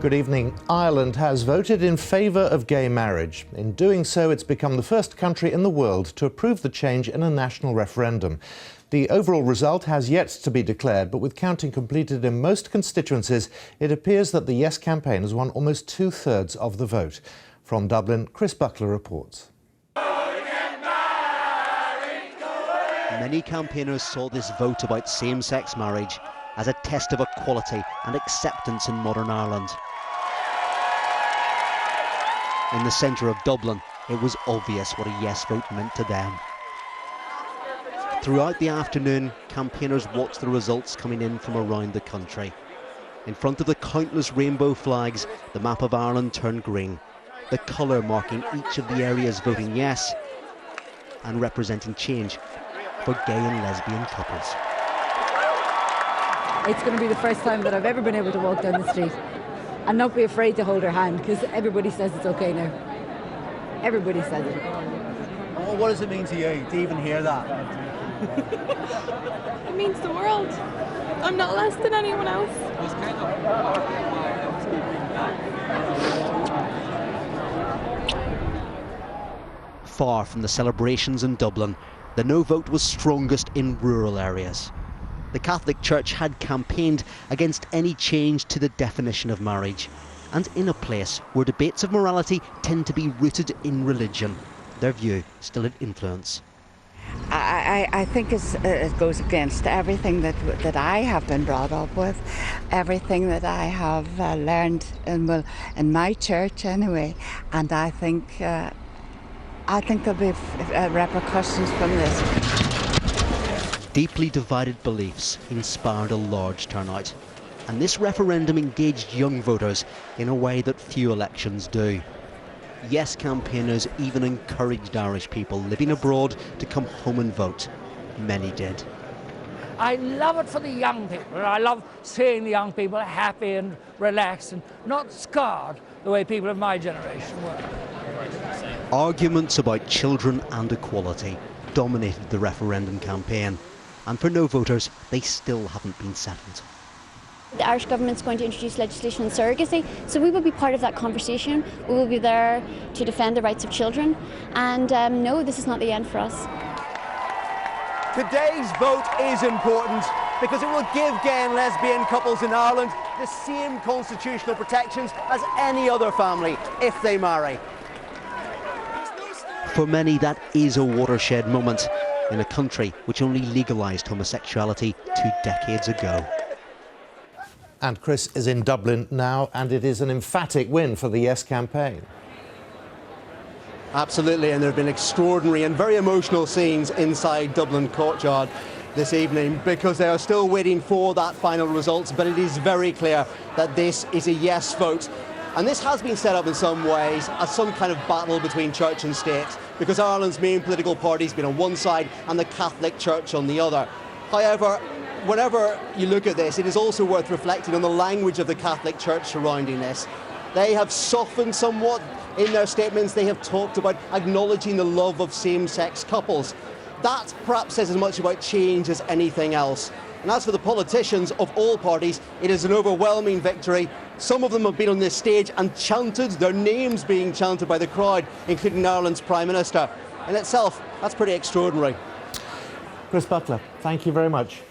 Good evening. Ireland has voted in favour of gay marriage. In doing so, it's become the first country in the world to approve the change in a national referendum. The overall result has yet to be declared, but with counting completed in most constituencies, it appears that the Yes campaign has won almost two-thirds of the vote. From Dublin, Chris Buckler reports. Many campaigners saw this vote about same-sex marriage as a test of equality and acceptance in modern Ireland. In the centre of Dublin, it was obvious what a yes vote meant to them. Throughout the afternoon, campaigners watched the results coming in from around the country. In front of the countless rainbow flags, the map of Ireland turned green, the colour marking each of the areas voting yes and representing change for gay and lesbian couples. It's going to be the first time that I've ever been able to walk down the street and not be afraid to hold her hand, because everybody says it's okay now. Everybody says it. Well, what does it mean to you to even hear that? It means the world. I'm not less than anyone else. Far from the celebrations in Dublin, the no vote was strongest in rural areas. The Catholic Church had campaigned against any change to the definition of marriage, and in a place where debates of morality tend to be rooted in religion, their view still had influence. I think it goes against everything that I have been brought up with, everything that I have learned in my church anyway, and I think there'll be repercussions from this. Deeply divided beliefs inspired a large turnout, and this referendum engaged young voters in a way that few elections do. Yes campaigners even encouraged Irish people living abroad to come home and vote. Many did. I love it for the young people. I love seeing the young people happy and relaxed and not scarred the way people of my generation were. Arguments about children and equality dominated the referendum campaign, and for no voters, they still haven't been settled. The Irish government's going to introduce legislation on surrogacy, so we will be part of that conversation. We will be there to defend the rights of children, and no, this is not the end for us. Today's vote is important because it will give gay and lesbian couples in Ireland the same constitutional protections as any other family if they marry. For many, that is a watershed moment in a country which only legalised homosexuality 2 decades ago. And Chris is in Dublin now, and it is an emphatic win for the Yes campaign. Absolutely, and there have been extraordinary and very emotional scenes inside Dublin Courtyard this evening because they are still waiting for that final result, but it is very clear that this is a yes vote. And this has been set up in some ways as some kind of battle between church and state, because Ireland's main political party has been on one side and the Catholic Church on the other. However, whenever you look at this, it is also worth reflecting on the language of the Catholic Church surrounding this. They have softened somewhat in their statements. They have talked about acknowledging the love of same-sex couples. That perhaps says as much about change as anything else. And as for the politicians of all parties, it is an overwhelming victory. Some of them have been on this stage and chanted, their names being chanted by the crowd, including Ireland's Prime Minister. In itself, that's pretty extraordinary. Chris Buckler, thank you very much.